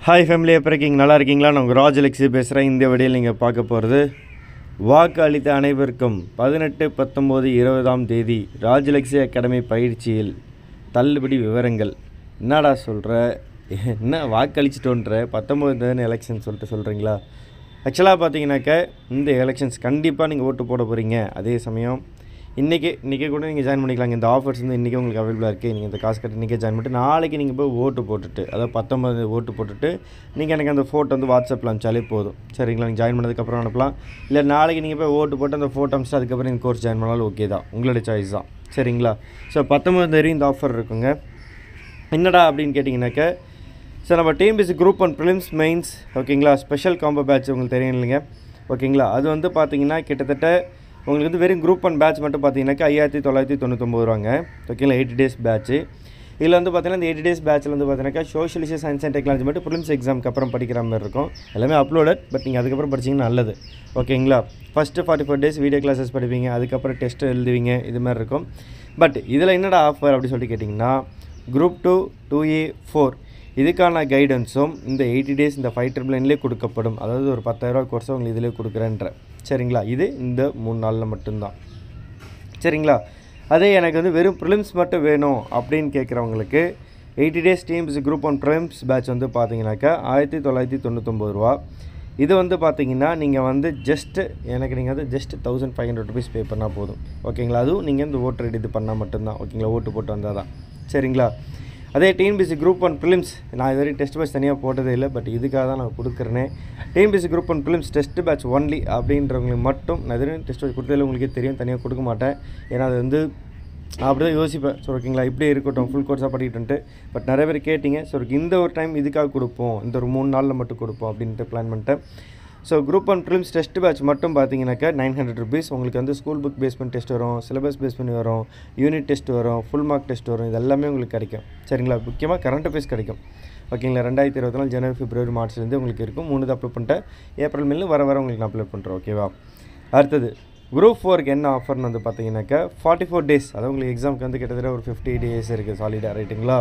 Hi family, எப்போ இருக்கீங்க? நல்லா இருக்கீங்களா? நான் உங்கள் ராஜலக்ஷி பேசுகிறேன். இந்த வீடியோவில் நீங்கள் பார்க்க போகிறது வாக்கு அளித்த அனைவருக்கும் 18, 19, 20ஆம் தேதி ராஜலக்ஷி அகாடமி பயிற்சியில் தள்ளுபடி விவரங்கள். என்னடா சொல்கிற? என்ன வாக்களிச்சிட்டோன்ற 19 எலெக்ஷன் சொல்கிறீங்களா? ஆக்சுவலாக பார்த்தீங்கன்னாக்க இந்த எலெக்ஷன்ஸ் கண்டிப்பாக நீங்கள் ஓட்டு போட போகிறீங்க. அதே சமயம் இன்றைக்கி கூட நீங்கள் ஜாயின் பண்ணிக்கலாங்க. இந்த ஆஃபர்ஸ் வந்து இன்றைக்கி உங்களுக்கு அவைலபிளாக இருக்குது. நீங்கள் இந்த காசு கட்டி இன்றைக்கே ஜாயின் பண்ணிட்டு நாளைக்கு நீங்கள் போய் ஓட்டு போட்டுட்டு, அதாவது 19 ஓட்டு போட்டுட்டு நீங்கள் எனக்கு அந்த ஃபோட்டோ வந்து வாட்ஸ்அப்பில் அனுப்பிச்சாலே போதும். சரிங்களா? நீங்கள் ஜாயின் பண்ணதுக்கப்புறம் அனுப்பலாம். இல்லை நாளைக்கு நீங்கள் போய் ஓட்டு போட்டு அந்த ஃபோட்டோ அனுப்பிச்சு அதுக்கப்புறம் இந்த கோர்ஸ் ஜாயின் பண்ணாலும் ஓகே தான், உங்களோட சாய்ஸ் தான். சரிங்களா? ஸோ 19 வரையும் இந்த ஆஃபர் இருக்குங்க. என்னடா அப்படின்னு கேட்டிங்கனாக்க, ஸோ நம்ம டிஎன்பிஎஸ்சி குரூப் 1 ப்ரிலிம்ஸ் மெயின்ஸ் ஓகேங்களா, ஸ்பெஷல் காம்போ பேட்ச் உங்களுக்கு தெரியும் இல்லைங்க? ஓகேங்களா? அது வந்து பார்த்தீங்கன்னா கிட்டத்தட்ட உங்களுக்கு வந்து வெறும் குரூப் 1 பேட்ச் மட்டும் பார்த்தீங்கன்னாக்கா 5999 ரூபாங்க. ஓகேங்களா? 80 டேஸ் பேட்ச்சு. இதில் வந்து பார்த்தீங்கன்னா இந்த 80 டேஸ் பேட்சில் வந்து பார்த்தீங்கன்னாக்கா சோஷியலிஸ்ட், சயின்ஸ் அண்ட் டெக்னாலஜி மட்டும் ப்ரிலிம்ஸ் எக்ஸாமுக்கு அப்புறம் படிக்கிற மாதிரி இருக்கும். எல்லாமே அப்லோடட், பட் நீங்கள் அதுக்கப்புறம் படிச்சிங்கன்னா நல்லது. ஓகேங்களா? ஃபஸ்ட்டு 44 டேஸ் வீடியோ கிளாஸஸ் படிப்பீங்க, அதுக்கப்புறம் டெஸ்ட் எழுதுவீங்க, இது மாதிரி இருக்கும். பட் இதில் என்னடா ஆஃபர் அப்படின்னு சொல்லிட்டு கேட்டிங்கன்னா, குரூப் 2, 2A, 4 இதுக்கான கைடன்ஸும் இந்த 80 டேஸ் இந்த 599 கொடுக்கப்படும். அதாவது ஒரு 10,000 கோர்ஸை உங்களுக்கு இதிலே கொடுக்குறேன்ற. சரிங்களா? இது இந்த 3 நாளில் மட்டும்தான். சரிங்களா? அதே எனக்கு வந்து வெறும் ப்ரிலிம்ஸ் மட்டும் வேணும் அப்படின்னு கேட்குறவங்களுக்கு 80 days TNPSC group 1 prelims batch வந்து பார்த்தீங்கன்னாக்கா 1999 ரூபா. இது வந்து பார்த்தீங்கன்னா நீங்கள் வந்து நீங்கள் வந்து ஜஸ்ட் 1500 ருபீஸ் பே பண்ணால் போதும். ஓகேங்களா? அதுவும் நீங்கள் இந்த ஓட்டர் ஐடி இது பண்ணால் மட்டும்தான். ஓகேங்களா? ஓட்டு போட்டு வந்தால் தான். சரிங்களா? அதே டிஎன்பிஎஸ்சி குரூப் 1 ப்ரிலிம்ஸ் நான் இது வரைக்கும் டெஸ்ட் பேட்ச் தனியாக போட்டதே இல்லை, பட் இதுக்காக தான் நான் கொடுக்குறேனே. TNPSC group 1 prelims test batch only அப்படின்றவங்களுக்கு மட்டும் நான் இது வரைக்கும் டெஸ்ட் பேட்ச் கொடுத்ததில்லை, உங்களுக்கே தெரியும். தனியாக கொடுக்க மாட்டேன். ஏன்னா அது வந்து நான் அப்படி தான் யோசிப்பேன். ஸோ ஓகேங்களா, இப்படியே இருக்கட்டும், ஃபுல் கோர்ஸாக படிக்கிட்டு. பட் நிறைய பேர் கேட்டிங்க. ஸோ இந்த ஒரு டைம் இதுக்காக கொடுப்போம், இந்த ஒரு 3 நாளில் மட்டும் கொடுப்போம் அப்படின்ட்டு பிளான் பண்ணிட்டேன். So group 1 prelims test batch மட்டும் பார்த்தீங்கன்னாக்கா 900 ருபீஸ். உங்களுக்கு வந்து ஸ்கூல் புக் பேஸ் பண்ணி டெஸ்ட் வரும், சிலபஸ் பேஸ் பண்ணி வரும், யூனிட் டெஸ்ட் வரும், ஃபுல் மார்க் டெஸ்ட் வரும். இது எல்லாமே உங்களுக்கு கிடைக்கும். சரிங்களா? முக்கியமாக கரண்ட் அஃபேர்ஸ் கிடைக்கும். ஓகேங்களா? 2024 ஜனவரி, பிப்ரவரி, மார்ச்லேருந்து உங்களுக்கு இருக்கும். 3 அப்லோட் பண்ணிட்டேன். ஏப்ரல் மேலே வர உங்களுக்கு நான் அப்லோட் பண்ணுறேன். ஓகேவா? அடுத்தது குரூப் 4க்கு என்ன ஆஃபர்னு வந்து பார்த்தீங்கன்னாக்கா 44 டேஸ். அதாவது உங்களுக்கு எக்ஸாமுக்கு வந்து கிட்டத்தட்ட ஒரு 50 டேஸ் இருக்குது சாலிடாக. ரைட்டுங்களா?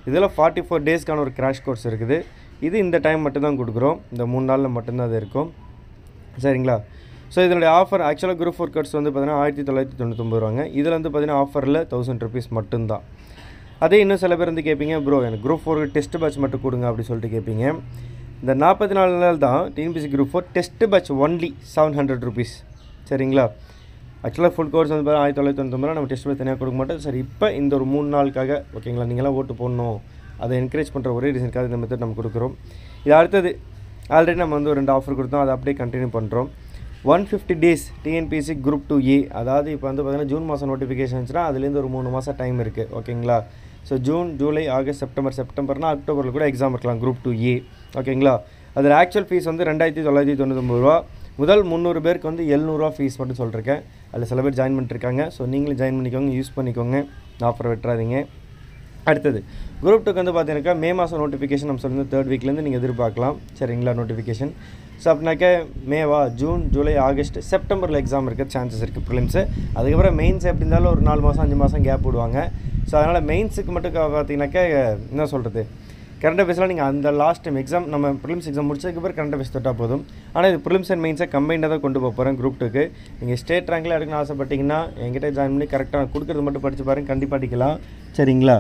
இதில் 44 டேஸ்க்கான ஒரு கிராஷ் கோர்ஸ் இருக்குது. இது இந்த டைம் மட்டும்தான் கொடுக்குறோம். இந்த 3 நாளில் மட்டும்தான் அது இருக்கும். சரிங்களா? ஸோ இதனுடைய ஆஃபர் ஆக்சுவலாக குரூப் 4 கோர்ஸ் வந்து பார்த்தீங்கன்னா 1999 ரூபாங்க. இதில் வந்து பார்த்தீங்கன்னா ஆஃபரில் 1000 ருபீஸ் மட்டும்தான். அதே இன்னும் சில பேர் வந்து கேட்பீங்க, ப்ரோ எனக்கு குரூப் 4 டெஸ்ட் பேட்ச் மட்டும் கொடுங்க அப்படி சொல்லிட்டு கேட்பீங்க. இந்த 44 நாள் தான் TNPSC group 4 test batch only 700 rupees. சரிங்களா? ஆக்சுவலாக ஃபுல் கோர்ஸ் வந்து 1999 நம்ம டெஸ்ட் பேட்ச் தனியாக கொடுக்க மாட்டோம். சரி, இப்போ இந்த ஒரு 3 நாளுக்காக ஓகேங்களா, நீங்களாம் ஓட்டு போடணும், அதை என்கரேஜ் பண்ணுற ஒரே ரீசனுக்காக இந்த மெத்தட் நம்ம கொடுக்குறோம். இது அடுத்தது ஆல்ரெடி நம்ம வந்து ஒரு 2 ஆஃபர் கொடுத்தோம், அதை அப்படியே கண்டினியூ பண்ணுறோம். 150 டேஸ் டிஎன்பிஎஸ்சி குரூப் 2A. அதாவது இப்போ வந்து பார்த்தீங்கன்னா ஜூன் மாதம் நோட்டிஃபிகேஷன் இருந்துச்சுன்னா அதுலேருந்து ஒரு 3 மாதம் டைம் இருக்குது. ஓகேங்களா? ஸோ ஜூன், ஜூலை, ஆகஸ்ட், செப்டம்பர்னா அக்டோபரில் கூட எக்ஸாம் இருக்கலாம் குரூப் 2A. ஓகேங்களா? அதில் ஆக்சுவல் ஃபீஸ் வந்து 2999 ரூபா. முதல் 300 பேருக்கு வந்து 700 ரூபா ஃபீஸ் மட்டும் சொல்லியிருக்கேன். அதில் சில பேர் ஜாயின் பண்ணிட்டுருக்காங்க. ஸோ நீங்களும் ஜாயின் பண்ணிக்கோங்க, யூஸ் பண்ணிக்கோங்க, ஆஃபர் விட்டுறாதீங்க. அடுத்தது குரூப் 2க்கு வந்து பார்த்தீங்கன்னாக்கா மே மாதம் நோட்டிஃபிகேஷன் நம்ம சொல்லி 3rd வீக்லேருந்து நீங்கள் எதிர்பார்க்கலாம். சரிங்களா? நோட்டிஃபிகேஷன். ஸோ அப்படின்னாக்கா மேவா, ஜூன், ஜூலை, ஆகஸ்ட், செப்டம்பரில் எக்ஸாம் இருக்க சான்சஸ் இருக்குது ப்ரிலிம்ஸு. அதுக்கப்புறம் மெயின்ஸ் எப்படி இருந்தாலும் ஒரு 4 மாதம் 5 மாதம் கேப் விடுவாங்க. ஸோ அதனால் மெயின்ஸுக்கு மட்டும் பார்த்தீங்கன்னாக்கா என்ன சொல்கிறது, கரண்ட் அஃபேர்ஸ்லாம் நீங்கள் அந்த லாஸ்ட் டைம் எக்ஸாம் நம்ம ப்ரிலிம்ஸ் எக்ஸாம் முடிச்சதுக்கு பிறகு கரண்ட் அஃபேர்ஸ் தொட்டால் போதும். ஆனால் இது ப்ரிலிம்ஸ் அண்ட் மெயின்ஸை கம்பைண்டாக தான் கொண்டு போக போகிறேன் குரூப் 2க்கு. நீங்கள் ஸ்டேட் ரேங்கில் எடுக்கணும்னு ஆசைப்பட்டீங்கன்னா என்கிட்ட ஜாயின் பண்ணி கரெக்டாக கொடுக்குறது மட்டும் படித்து பாருங்க, கண்டிப்பாக அடிக்கலாம். சரிங்களா?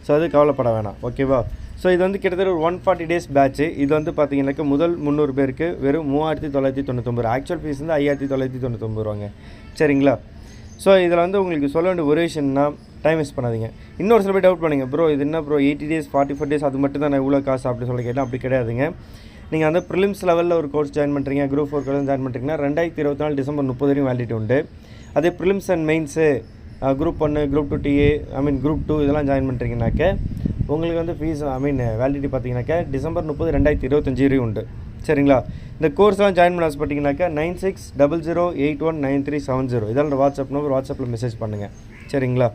ஸோ அது கவலைப்பட வேணாம். ஓகேவா? ஸோ இது வந்து கிட்டத்தட்ட ஒரு 140 டேஸ் பேட்ச்சு. இது வந்து பார்த்தீங்கன்னாக்கா முதல் 300 பேருக்கு வெறும் 3999. ஆக்சுவல் ஃபீஸ் வந்து 5999 ரூபாங்க. சரிங்களா? ஸோ இதில் வந்து உங்களுக்கு சொல்ல வேண்டிய ஒரு விஷயம்னா, டைம் வேஸ்ட் பண்ணாதீங்க. இன்னொரு சில பேர் டவுட் பண்ணுங்க, ப்ரோ இது என்ன ப்ரோ 80 டேஸ் 44 டேஸ் அது மட்டும் தான் நான் இவ்வளோ காசு அப்படி சொல்லி கேட்டால் அப்படி கிடையாதுங்க. நீங்கள் வந்து ப்ரிலிம்ஸ் லெவலில் ஒரு கோர்ஸ் ஜாயின் பண்ணுறீங்க, குரூப் 4 கோர்ஸ் ஜாயின் பண்ணுறீங்கன்னா 2024 டிசம்பர் 30 வரையும் வேலிடிட்டி உண்டு. அதே prelims and mains group 1, group 2 TA, group 2 இதெல்லாம் ஜாயின் பண்ணுறீங்கனாக்க உங்களுக்கு வந்து ஃபீஸ் வேலிடிட்டி பார்த்தீங்கன்னாக்கா டிசம்பர் 30, 2025 வரையும் உண்டு. சரிங்களா? இந்த கோர்ஸ்லாம் ஜாயின் பண்ண ஆசைப்பட்டீங்கன்னாக்கா 9600819370 இதெல்லாம் வாட்ஸ்அப் நம்பர், வாட்ஸ்அப்பில் மெசேஜ் பண்ணுங்கள். சரிங்களா?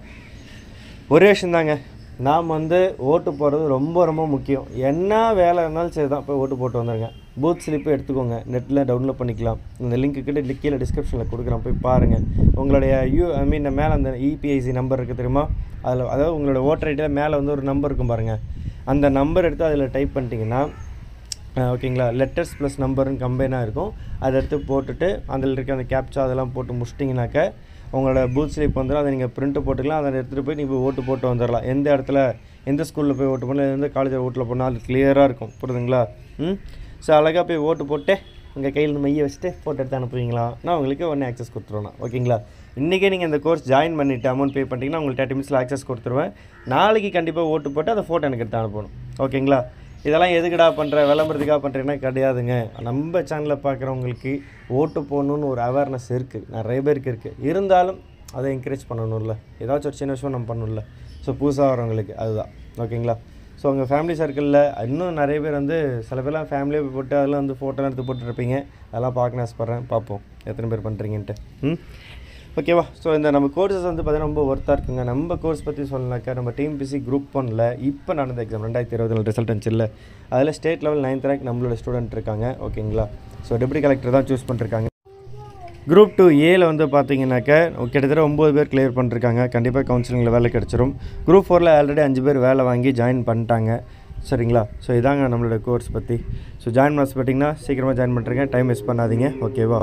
ஒரே விஷயம் தாங்க, நாம் வந்து ஓட்டு போடுறது ரொம்ப ரொம்ப முக்கியம். என்ன வேலை இருந்தாலும் சரி தான், போய் ஓட்டு போட்டு வந்துடுங்க. பூத் ஸ்லிப்பு எடுத்துக்கோங்க, நெட்டில் டவுன்லோட் பண்ணிக்கலாம். இந்த லிங்க்கு கிட்ட கீழே டிஸ்கிரிப்ஷனில் கொடுக்குறேன், போய் பாருங்கள். உங்களுடைய மேலே அந்த இபிஐசி நம்பர் இருக்குது தெரியுமா, அதில் அதாவது உங்களோட ஓட்டர் ஐடியில் மேலே வந்து ஒரு நம்பர் இருக்கும் பாருங்கள். அந்த நம்பர் எடுத்து அதில் டைப் பண்ணிட்டீங்கன்னா ஓகேங்களா, லெட்டர்ஸ் ப்ளஸ் நம்பருன்னு கம்பைனாக இருக்கும். அதை எடுத்து போட்டுட்டு அதில் இருக்க அந்த கேப்சா அதெல்லாம் போட்டு முடிச்சிட்டிங்கனாக்க உங்களோட பூத் ஸ்லிப் வந்துடும். அதை நீங்கள் பிரிண்ட்டு போட்டுக்கலாம். அதை எடுத்துகிட்டு போய் நீங்கள் ஓட்டு போட்டு வந்துடலாம். எந்த இடத்துல எந்த ஸ்கூலில் போய் ஓட்டு பண்ணலாம், எந்த காலேஜில் ஓட்டில் போனால் அது கிளியராக இருக்கும். புரியுதுங்களா? ஸோ அழகாக போய் ஓட்டு போட்டு உங்கள் கையில் மையை வச்சுட்டு ஃபோட்டோ எடுத்து அனுப்புவீங்களா, நான் உங்களுக்கு ஒன்று ஆக்சஸ் கொடுத்துருவேன். ஓகேங்களா? இன்றைக்கே நீங்கள் இந்த கோர்ஸ் ஜாயின் பண்ணிவிட்டு அமௌண்ட் பே பண்ணிட்டீங்கன்னா உங்களுக்கு 30 மினிட்ஸில் ஆக்சஸ் கொடுத்துருவேன். நாளைக்கு கண்டிப்பாக ஓட்டு போட்டு அந்த ஃபோட்டோ எனக்கு எடுத்து அனுப்பணும். ஓகேங்களா? இதெல்லாம் எதுக்குடா பண்ணுற, விளம்பரத்துக்காக பண்ணுறீங்கன்னா கிடையாதுங்க. நம்ம சேனலில் பார்க்குறவங்களுக்கு ஓட்டு போடணுன்னு ஒரு அவேர்னஸ் இருக்குது, நிறைய பேருக்கு இருக்குது. இருந்தாலும் அதை என்கரேஜ் பண்ணணும்ல, ஏதாச்சும் ஒரு சின்ன விஷயம் நம்ம பண்ணணும்ல. ஸோ புதுசாக வரவங்களுக்கு அதுதான். ஓகேங்களா? ஸோ உங்கள் ஃபேமிலி சர்க்கிளில் இன்னும் நிறைய பேர் வந்து சில பேர்லாம் ஃபேமிலியாக போட்டு அதெல்லாம் வந்து ஃபோட்டோலாம் எடுத்து போட்டுருப்பீங்க. அதெல்லாம் பார்க்க ஆசைப்பட்றேன், பார்ப்போம் எத்தனை பேர் பண்ணுறீங்கன்ட்டு. ஓகேவா? ஸோ இந்த நம்ம கோர்ஸஸ் வந்து பார்த்தீங்கன்னா ரொம்ப ஒர்த்தாக இருக்குங்க. நம்ம கோர்ஸ் பற்றி சொல்லனாக்கா, நம்ம டிஎன்பிஎஸ்சி குரூப் 1ல் இப்போ நடந்த எக்ஸாம் 2024 ரிசல்ட் வந்துச்சுல்ல, அதில் ஸ்டேட் லெவல் 9th ரேங்க் நம்மளோட ஸ்டூடெண்ட் இருக்காங்க. ஓகேங்களா? ஸோ டெப்யூட்டி கலெக்டர் தான் சூஸ் பண்ணிருக்காங்க. குரூப் 2A வந்து பார்த்தீங்கன்னாக்கா கிட்டத்தட்ட 9 பேர் கிளியர் பண்ணிருக்காங்க. கண்டிப்பாக கவுன்சிலிங்கில் வேலை கிடச்சிரும். குரூப் 4ல் ஆல்ரெடி 5 பேர் வேலை வாங்கி ஜாயின் பண்ணிட்டாங்க. சரிங்களா? ஸோ இதாங்க நம்மளோட கோர்ஸ் பற்றி. ஸோ ஜாயின் பண்ண பார்த்தீங்கன்னா சீக்கிரமாக ஜாயின் பண்ணுறேங்க, டைம் வேஸ்ட் பண்ணாதீங்க. ஓகேவா?